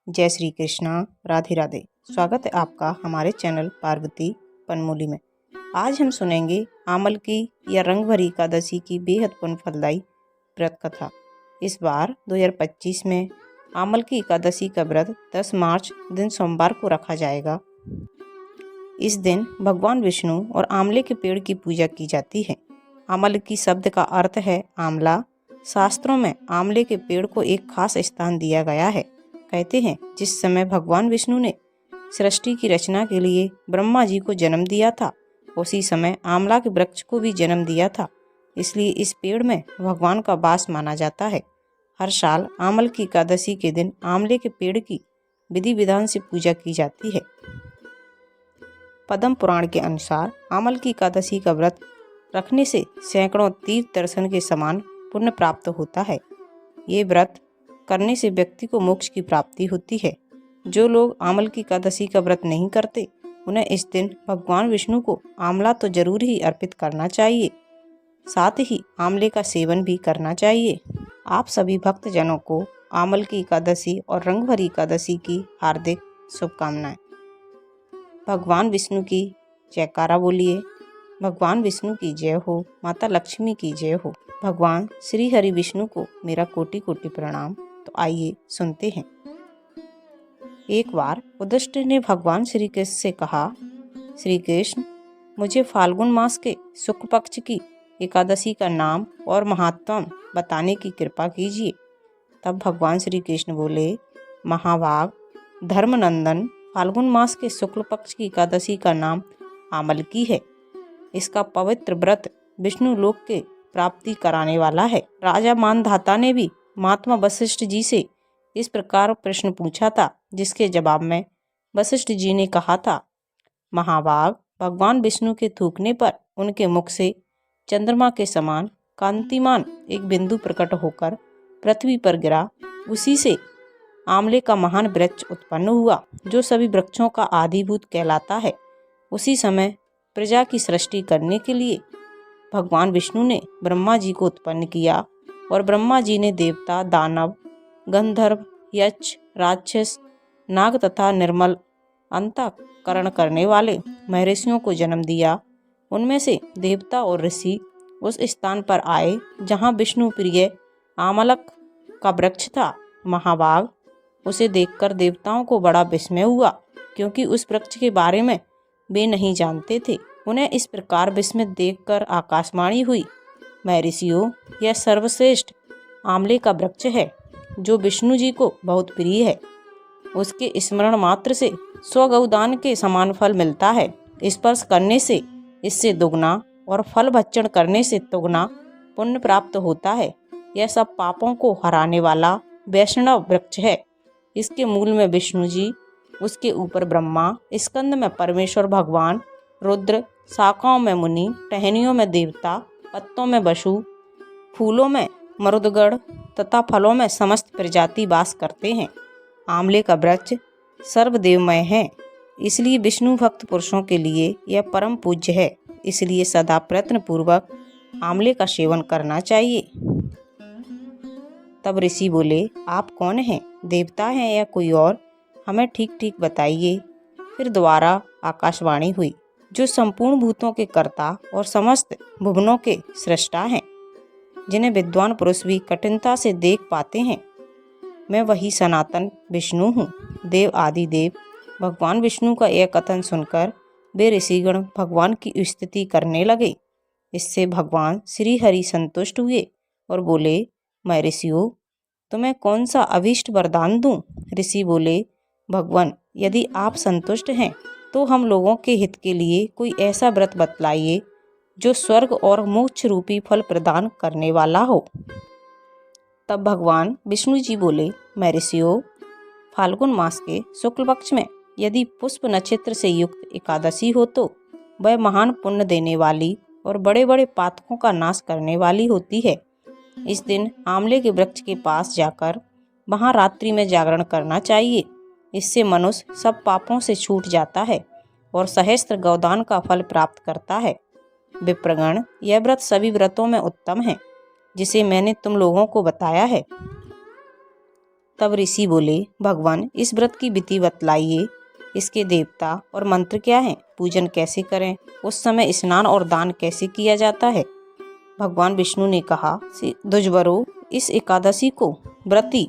जय श्री कृष्णा। राधे राधे। स्वागत है आपका हमारे चैनल पार्वती पनमूली में। आज हम सुनेंगे आमल की या रंग भरी एकादशी की बेहद पुण्य फलदायी व्रत कथा। इस बार 2025 में आमल की एकादशी का व्रत 10 मार्च दिन सोमवार को रखा जाएगा। इस दिन भगवान विष्णु और आंवले के पेड़ की पूजा की जाती है। आमल की शब्द का अर्थ है आंवला। शास्त्रों में आंवले के पेड़ को एक खास स्थान दिया गया है। कहते हैं जिस समय भगवान विष्णु ने सृष्टि की रचना के लिए ब्रह्मा जी को जन्म दिया था, उसी समय आंवला के वृक्ष को भी जन्म दिया था। इसलिए इस पेड़ में भगवान का वास माना जाता है। हर साल आमल की एकादशी के दिन आंवले के पेड़ की विधि विधान से पूजा की जाती है। पद्म पुराण के अनुसार आमल की एकादशी का व्रत रखने से सैकड़ों तीर्थ दर्शन के समान पुण्य प्राप्त होता है। ये व्रत करने से व्यक्ति को मोक्ष की प्राप्ति होती है। जो लोग आमल की एकादशी का व्रत नहीं करते, उन्हें इस दिन भगवान विष्णु को आंवला तो जरूर ही अर्पित करना चाहिए, साथ ही आंवले का सेवन भी करना चाहिए। आप सभी भक्तजनों को आमल की एकादशी और रंग भरी एकादशी की हार्दिक शुभकामनाएं। भगवान विष्णु की जयकारा बोलिए। भगवान विष्णु की जय हो। माता लक्ष्मी की जय हो। भगवान श्री हरि विष्णु को मेरा कोटि कोटि प्रणाम। तो आइए सुनते हैं। एक बार युधिष्ठिर ने भगवान श्री कृष्ण से कहा, श्री कृष्ण, मुझे फाल्गुन मास के शुक्ल पक्ष की एकादशी का नाम और महात्म बताने की कृपा कीजिए। तब भगवान श्री कृष्ण बोले, महाभाग धर्मनंदन, फाल्गुन मास के शुक्ल पक्ष की एकादशी का नाम आमल की है। इसका पवित्र व्रत विष्णु लोक के प्राप्ति कराने वाला है। राजा मानधाता ने भी महात्मा वशिष्ठ जी से इस प्रकार प्रश्न पूछा था, जिसके जवाब में वशिष्ठ जी ने कहा था, महाभाग, भगवान विष्णु के थूकने पर उनके मुख से चंद्रमा के समान कांतिमान एक बिंदु प्रकट होकर पृथ्वी पर गिरा। उसी से आंवले का महान वृक्ष उत्पन्न हुआ, जो सभी वृक्षों का आदिभूत कहलाता है। उसी समय प्रजा की सृष्टि करने के लिए भगवान विष्णु ने ब्रह्मा जी को उत्पन्न किया और ब्रह्मा जी ने देवता, दानव, गंधर्व, यक्ष, राक्षस, नाग तथा निर्मल अंतःकरण करने वाले महर्षियों को जन्म दिया। उनमें से देवता और ऋषि उस स्थान पर आए जहाँ विष्णु प्रिय आमलक का वृक्ष था। महाभाग, उसे देखकर देवताओं को बड़ा विस्मय हुआ, क्योंकि उस वृक्ष के बारे में वे नहीं जानते थे। उन्हें इस प्रकार विस्मित देखकर आकाशवाणी हुई, महर्षियों, यह सर्वश्रेष्ठ आंवले का वृक्ष है, जो विष्णु जी को बहुत प्रिय है। उसके स्मरण मात्र से 100 गौदान के समान फल मिलता है। स्पर्श करने से इससे दुगना और फल भक्षण करने से तुगना पुण्य प्राप्त होता है। यह सब पापों को हराने वाला वैष्णव वृक्ष है। इसके मूल में विष्णु जी, उसके ऊपर ब्रह्मा, स्कंद में परमेश्वर भगवान रुद्र, शाखाओं में मुनि, टहनियों में देवता, पत्तों में वसु, फूलों में मरुदगण तथा फलों में समस्त प्रजाति वास करते हैं। आंवले का वृक्ष सर्वदेवमय है, इसलिए विष्णु भक्त पुरुषों के लिए यह परम पूज्य है। इसलिए सदा प्रयत्न पूर्वक आंवले का सेवन करना चाहिए। तब ऋषि बोले, आप कौन हैं? देवता हैं या कोई और? हमें ठीक ठीक बताइए। फिर दोबारा आकाशवाणी हुई, जो संपूर्ण भूतों के कर्ता और समस्त भुवनों के सृष्टा हैं, जिन्हें विद्वान पुरुष भी कठिनता से देख पाते हैं। मैं वही सनातन विष्णु हूँ, देव आदि देव। भगवान विष्णु का यह कथन सुनकर वे ऋषिगण भगवान की स्तुति करने लगे। इससे भगवान श्री हरि संतुष्ट हुए और बोले, मैं ऋषियों, तुम्हें कौन सा अभीष्ट वरदान दूं? ऋषि बोले, भगवान, यदि आप संतुष्ट हैं तो हम लोगों के हित के लिए कोई ऐसा व्रत बतलाइए जो स्वर्ग और मोक्ष रूपी फल प्रदान करने वाला हो। तब भगवान विष्णु जी बोले, मैं ऋषियों, फाल्गुन मास के शुक्ल पक्ष में यदि पुष्प नक्षत्र से युक्त एकादशी हो तो वह महान पुण्य देने वाली और बड़े बड़े पातकों का नाश करने वाली होती है। इस दिन आंवले के वृक्ष के पास जाकर वहाँ रात्रि में जागरण करना चाहिए। इससे मनुष्य सब पापों से छूट जाता है और सहस्त्र गौदान का फल प्राप्त करता है। विप्रगण, यह व्रत सभी व्रतों में उत्तम है, जिसे मैंने तुम लोगों को बताया है। तब ऋषि बोले, भगवान इस व्रत की विधि बतलाइए, इसके देवता और मंत्र क्या हैं, पूजन कैसे करें, उस समय स्नान और दान कैसे किया जाता है। भगवान विष्णु ने कहा, द्विजवरों, इस एकादशी को व्रती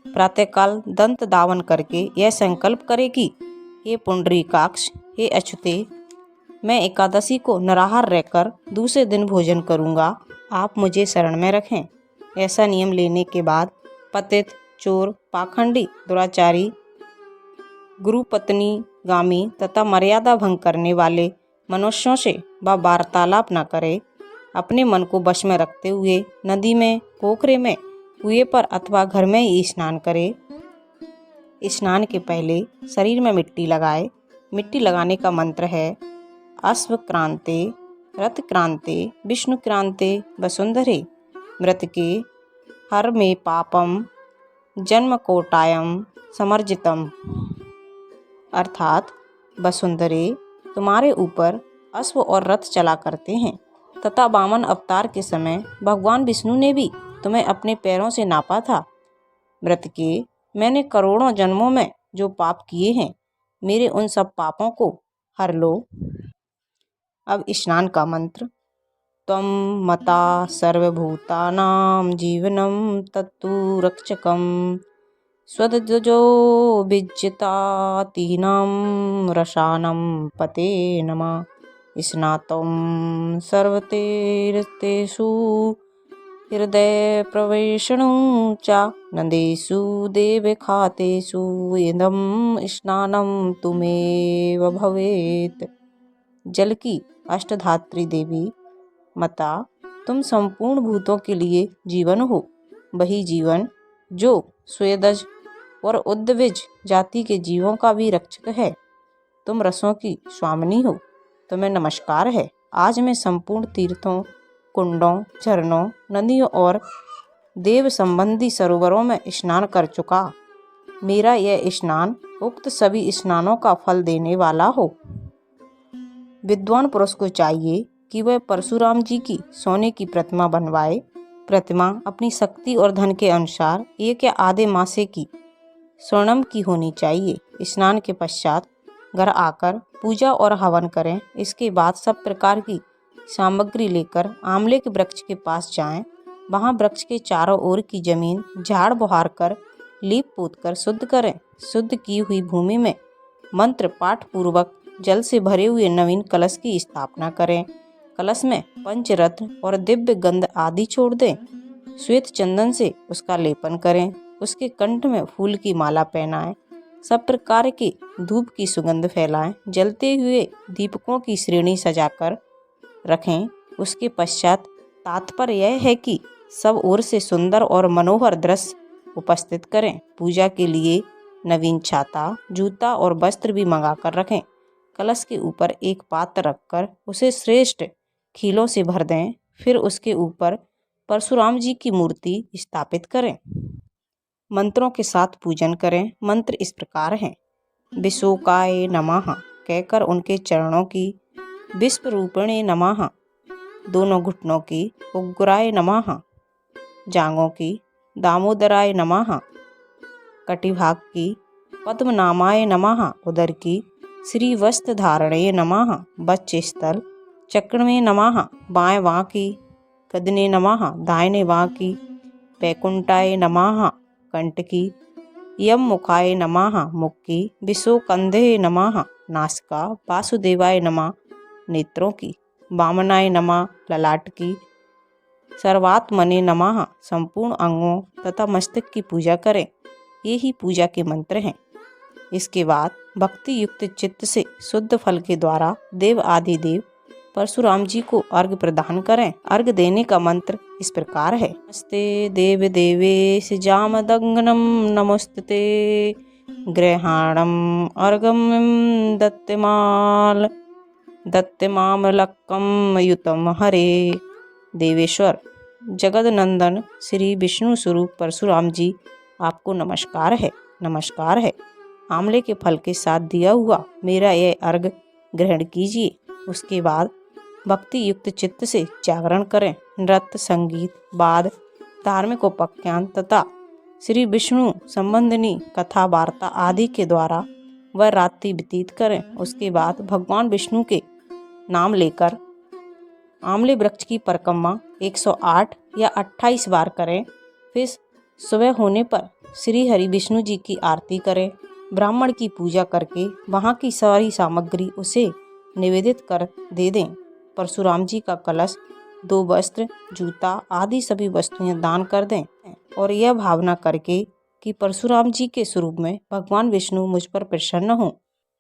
प्रातःकाल दंत दावन करके यह संकल्प करे कि हे पुंडरीकाक्ष, हे अच्युते, मैं एकादशी को निराहार रहकर दूसरे दिन भोजन करूंगा, आप मुझे शरण में रखें। ऐसा नियम लेने के बाद पतित, चोर, पाखंडी, दुराचारी, गुरुपत्नी गामी तथा मर्यादा भंग करने वाले मनुष्यों से वह वार्तालाप न करे, अपने मन को वश में रखते हुए नदी में, पोखरे में, कुएं पर अथवा घर में ही स्नान करे। स्नान के पहले शरीर में मिट्टी लगाए। मिट्टी लगाने का मंत्र है, अश्व क्रांते, रथ क्रांते, विष्णु क्रांते, वसुंधरे, मृत के हर में पापम, जन्म कोटायम समर्जितम। अर्थात वसुंधरे, तुम्हारे ऊपर अश्व और रथ चला करते हैं तथा वामन अवतार के समय भगवान विष्णु ने भी तुम्हें अपने पैरों से नापा था। मृत के, मैंने करोड़ों जन्मों में जो पाप किए हैं, मेरे उन सब पापों को हर लो। अब स्नान का मंत्र, त्वं मता सर्वभूतानां जीवनं तत्तु रक्षकं स्वदजो विज्यतातीनां रसानं पते नमः। स्नातं सर्वतीर्थेषु हृदय प्रवेशणं च नदेषु देवखातेषु इदं स्नानं तुमेव भवेत्। जल की अष्टधात्री देवी माता, तुम संपूर्ण भूतों के लिए जीवन हो, वही जीवन जो स्वेदज और उद्विज जाति के जीवों का भी रक्षक है। तुम रसों की स्वामिनी हो, तुम्हें नमस्कार है। आज मैं संपूर्ण तीर्थों, कुंडों, झरनों, नदियों और देव संबंधी सरोवरों में स्नान कर चुका। मेरा यह स्नान उक्त सभी स्नानों का फल देने वाला हो। विद्वान पुरुष को चाहिए कि वह परशुराम जी की सोने की प्रतिमा बनवाए। प्रतिमा अपनी शक्ति और धन के अनुसार एक या आधे मासे की स्वर्णम की होनी चाहिए। स्नान के पश्चात घर आकर पूजा और हवन करें। इसके बाद सब प्रकार की सामग्री लेकर आंवले के वृक्ष के पास जाएं। वहां वृक्ष के चारों ओर की जमीन झाड़ बुहार कर लीप पोत कर शुद्ध करें। शुद्ध की हुई भूमि में मंत्र पाठ पूर्वक जल से भरे हुए नवीन कलश की स्थापना करें। कलश में पंचरत्न और दिव्य गंध आदि छोड़ दें। श्वेत चंदन से उसका लेपन करें। उसके कंठ में फूल की माला पहनाएं। सब प्रकार के धूप की सुगंध फैलाएं। जलते हुए दीपकों की श्रेणी सजाकर रखें। उसके पश्चात तात्पर्य यह है कि सब ओर से सुंदर और मनोहर दृश्य उपस्थित करें। पूजा के लिए नवीन छाता, जूता और वस्त्र भी मंगा कर रखें। कलश के ऊपर एक पात्र रखकर उसे श्रेष्ठ खीलों से भर दें। फिर उसके ऊपर परशुराम जी की मूर्ति स्थापित करें। मंत्रों के साथ पूजन करें। मंत्र इस प्रकार हैं, विशोकाय नमः कहकर उनके चरणों की, विश्वरूपिणे नमः दोनों घुटनों की, उग्राय नमः जांघों की, दामोदराय नमः कटिभाग की, पद्मनामाय नमः उदर की, श्री वस्त्र धारणे नमः वक्षस्थल, चक्रणे नमः बाएं बाँ की, कदने नमः दाहिने बाँ की, वैकुंठाय नमः कंठ की, यम मुखाय नमः मुख की, विशोकंधे नमः नासिका, वासुदेवाय नमः नेत्रों की, वामनाय नमः ललाट की, सर्वात्मने नमः संपूर्ण अंगों तथा मस्तक की पूजा करें। ये ही पूजा के मंत्र हैं। इसके बाद भक्ति युक्त चित्त से शुद्ध फल के द्वारा देव आदि देव परशुराम जी को अर्घ प्रदान करें। अर्घ देने का मंत्र इस प्रकार है, नमस्ते देव देवेश जामदग्नम नमोस्तुते ग्रहाणम अर्घम दत्तमामलक्कम युतम हरे। देवेश्वर जगद नंदन श्री विष्णु स्वरूप परशुराम जी, आपको नमस्कार है, नमस्कार है। आंवले के फल के साथ दिया हुआ मेरा यह अर्घ ग्रहण कीजिए। उसके बाद भक्ति युक्त चित्त से जागरण करें। नृत्य, संगीत, वाद, धार्मिक उपाख्यान तथा श्री विष्णु संबंधिनी कथा वार्ता आदि के द्वारा वह रात्रि व्यतीत करें। उसके बाद भगवान विष्णु के नाम लेकर आंवले वृक्ष की परिक्रमा 108 या 28 बार करें। फिर सुबह होने पर श्री हरि विष्णु जी की आरती करें। ब्राह्मण की पूजा करके वहाँ की सारी सामग्री उसे निवेदित कर दे दें। परशुराम जी का कलश, 2 वस्त्र, जूता आदि सभी वस्तुएं दान कर दें और यह भावना करके कि परशुराम जी के स्वरूप में भगवान विष्णु मुझ पर प्रसन्न हों।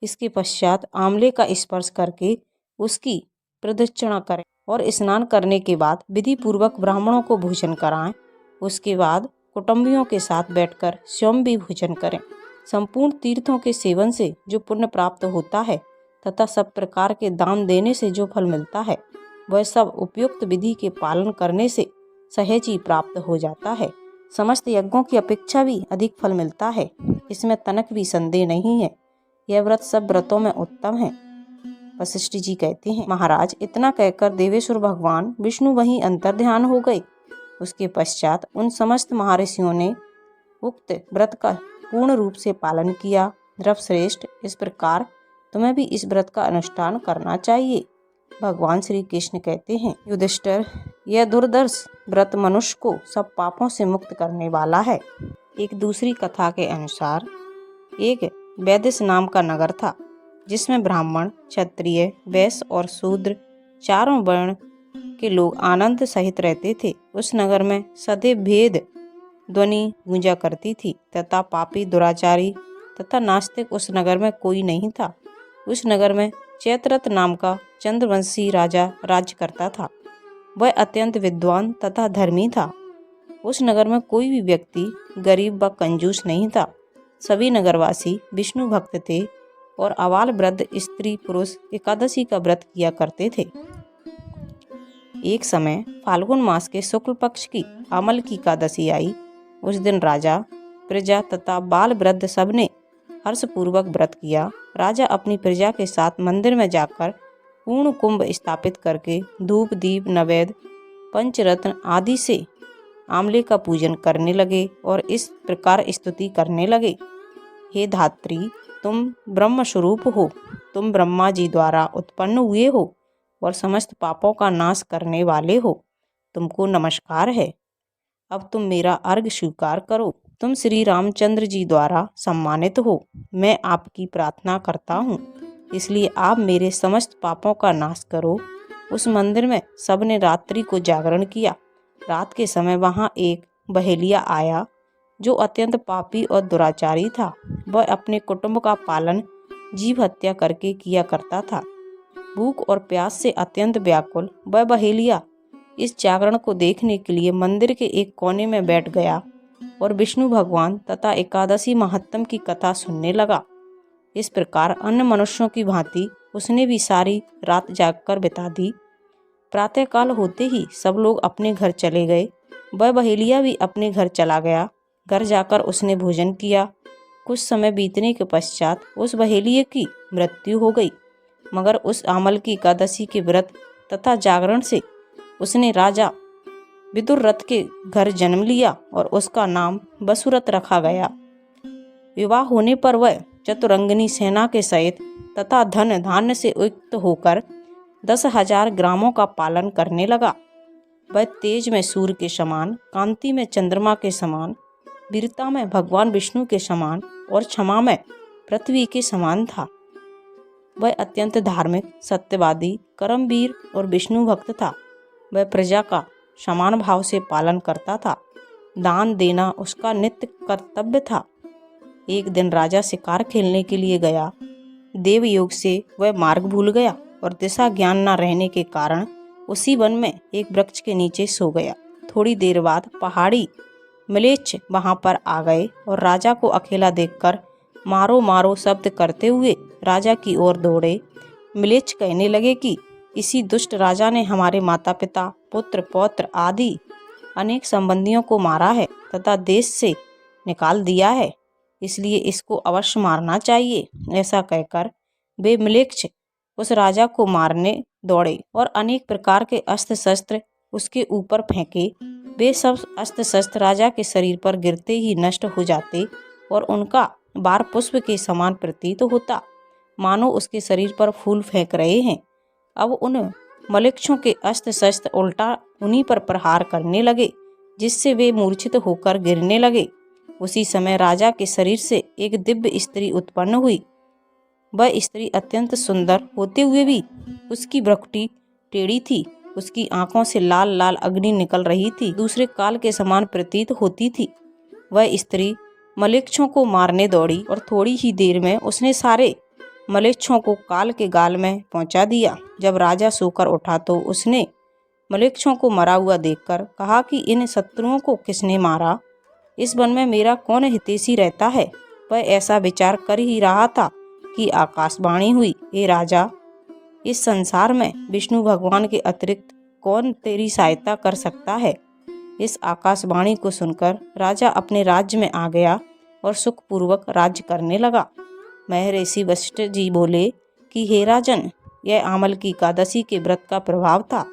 इसके पश्चात आंवले का स्पर्श करके उसकी प्रदक्षिणा करें और स्नान करने के बाद विधि पूर्वक ब्राह्मणों को भोजन कराएं। उसके बाद कुटुंबियों के साथ बैठकर स्वयं भी भोजन करें। संपूर्ण तीर्थों के सेवन से जो पुण्य प्राप्त होता है तथा सब प्रकार के दान देने से जो फल मिलता है, वह सब उपयुक्त विधि के पालन करने से सहज ही प्राप्त हो जाता है। समस्त यज्ञों की अपेक्षा भी अधिक फल मिलता है, इसमें तनक भी संदेह नहीं है। यह व्रत सब व्रतों में उत्तम है। वशिष्ठ जी कहते हैं, महाराज, इतना कहकर देवेश्वर भगवान विष्णु वहीं अंतर्ध्यान हो गए। उसके पश्चात उन समस्त महर्षियों ने उक्त व्रत का पूर्ण रूप से पालन किया। द्रवश्रेष्ठ, इस प्रकार तुम्हें भी इस व्रत का अनुष्ठान करना चाहिए। भगवान श्री कृष्ण कहते हैं, युधिष्ठिर, यह दुर्धर्ष व्रत मनुष्य को सब पापों से मुक्त करने वाला है। एक दूसरी कथा के अनुसार एक वैदिश नाम का नगर था, जिसमें ब्राह्मण, क्षत्रिय, वैश्य और शूद्र चारों वर्ण के लोग आनंद सहित रहते थे। उस नगर में सदैव भेद ध्वनि गूंजा करती थी तथा पापी, दुराचारी तथा नास्तिक उस नगर में कोई नहीं था। उस नगर में चैत्ररथ नाम का चंद्रवंशी राजा राज्य करता था। वह अत्यंत विद्वान तथा धर्मी था। उस नगर में कोई भी व्यक्ति गरीब व कंजूस नहीं था। सभी नगरवासी विष्णु भक्त थे और आबाल वृद्ध, स्त्री पुरुष एकादशी का व्रत किया करते थे। एक समय फाल्गुन मास के शुक्ल पक्ष की अमल की एकादशी आई। उस दिन राजा, प्रजा तथा बाल वृद्ध सबने हर्षपूर्वक व्रत किया। राजा अपनी प्रजा के साथ मंदिर में जाकर पूर्ण कुंभ स्थापित करके धूप, दीप, नैवेद्य, पंचरत्न आदि से आंवले का पूजन करने लगे और इस प्रकार स्तुति करने लगे, हे धात्री, तुम ब्रह्म स्वरूप हो। तुम ब्रह्मा जी द्वारा उत्पन्न हुए हो और समस्त पापों का नाश करने वाले हो। तुमको नमस्कार है। अब तुम मेरा अर्घ्य स्वीकार करो। तुम श्री रामचंद्र जी द्वारा सम्मानित हो। मैं आपकी प्रार्थना करता हूँ, इसलिए आप मेरे समस्त पापों का नाश करो। उस मंदिर में सबने रात्रि को जागरण किया। रात के समय वहाँ एक बहेलिया आया जो अत्यंत पापी और दुराचारी था। वह अपने कुटुंब का पालन जीव हत्या करके किया करता था। भूख और प्यास से अत्यंत व्याकुल वह बहेलिया इस जागरण को देखने के लिए मंदिर के एक कोने में बैठ गया और विष्णु भगवान तथा एकादशी महात्म की कथा सुनने लगा। इस प्रकार अन्य मनुष्यों की भांति उसने भी सारी रात जागकर बिता दी। प्रातःकाल होते ही सब लोग अपने घर चले गए। वह बहेलिया भी अपने घर चला गया। घर जाकर उसने भोजन किया। कुछ समय बीतने के पश्चात उस बहेलिये की मृत्यु हो गई, मगर उस आमल की एकादशी के व्रत तथा जागरण से उसने राजा विदुररथ के घर जन्म लिया और उसका नाम वसुरथ रखा गया। विवाह होने पर वह चतुरंगिनी सेना के सहित तथा धन धान्य से युक्त होकर 10,000 ग्रामों का पालन करने लगा। वह तेज में सूर्य के समान, कांति में चंद्रमा के समान, वीरता में भगवान विष्णु के समान और क्षमा में पृथ्वी के समान था। वह अत्यंत धार्मिक, सत्यवादी, कर्मवीर और विष्णु भक्त था। वह प्रजा का समान भाव से पालन करता था। दान देना उसका नित्य कर्तव्य था। एक दिन राजा शिकार खेलने के लिए गया। देव योग से वह मार्ग भूल गया और दिशा ज्ञान न रहने के कारण उसी वन में एक वृक्ष के नीचे सो गया। थोड़ी देर बाद पहाड़ी म्लेच्छ वहां पर आ गए और राजा को अकेला देखकर मारो मारो शब्द करते हुए राजा की ओर दौड़े। म्लेच्छ कहने लगे कि इसी दुष्ट राजा ने हमारे माता पिता, पुत्र, पौत्र आदि अनेक संबंधियों को मारा है तथा देश से निकाल दिया है, इसलिए इसको अवश्य मारना चाहिए। ऐसा कहकर वे म्लेच्छ उस राजा को मारने दौड़े और अनेक प्रकार के अस्त्र शस्त्र उसके ऊपर फेंके, वे सब अस्त्र शस्त्र राजा के शरीर पर गिरते ही नष्ट हो जाते और उनका बार पुष्प के समान प्रतीत होता, मानो उसके शरीर पर फूल फेंक रहे हैं। अब उन मलेच्छों के अस्त्र शस्त्र उल्टा उन्हीं पर प्रहार करने लगे, जिससे वे मूर्छित होकर गिरने लगे। उसी समय राजा के शरीर से एक दिव्य स्त्री उत्पन्न हुई। वह स्त्री अत्यंत सुंदर होते हुए भी उसकी भ्रुकुटी टेढ़ी थी। उसकी आंखों से लाल लाल अग्नि निकल रही थी, दूसरे काल के समान प्रतीत होती थी। वह स्त्री मलेच्छों को मारने दौड़ी और थोड़ी ही देर में उसने सारे मलेच्छों को काल के गाल में पहुंचा दिया। जब राजा सोकर उठा तो उसने मलेच्छों को मरा हुआ देखकर कहा कि इन शत्रुओं को किसने मारा? इस वन में मेरा कौन हितैषी रहता है? वह ऐसा विचार कर ही रहा था कि आकाशवाणी हुई, हे राजा, इस संसार में विष्णु भगवान के अतिरिक्त कौन तेरी सहायता कर सकता है? इस आकाशवाणी को सुनकर राजा अपने राज्य में आ गया और सुखपूर्वक राज्य करने लगा। महर्षि वशिष्ठ जी बोले कि हे राजन, यह आमल की एकादशी के व्रत का प्रभाव था।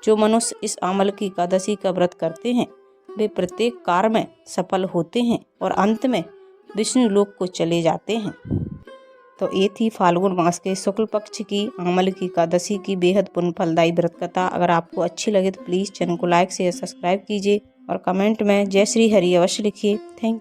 जो मनुष्य इस आमल की एकादशी का व्रत करते हैं वे प्रत्येक कार्य में सफल होते हैं और अंत में विष्णु लोक को चले जाते हैं। तो ये थी फाल्गुन मास के शुक्ल पक्ष की आमल की एकादशी की बेहद पुण्य फलदायी व्रत कथा। अगर आपको अच्छी लगे तो प्लीज़ चैनल को लाइक शेयर सब्सक्राइब कीजिए और कमेंट में जय श्री हरि अवश्य लिखिए। थैंक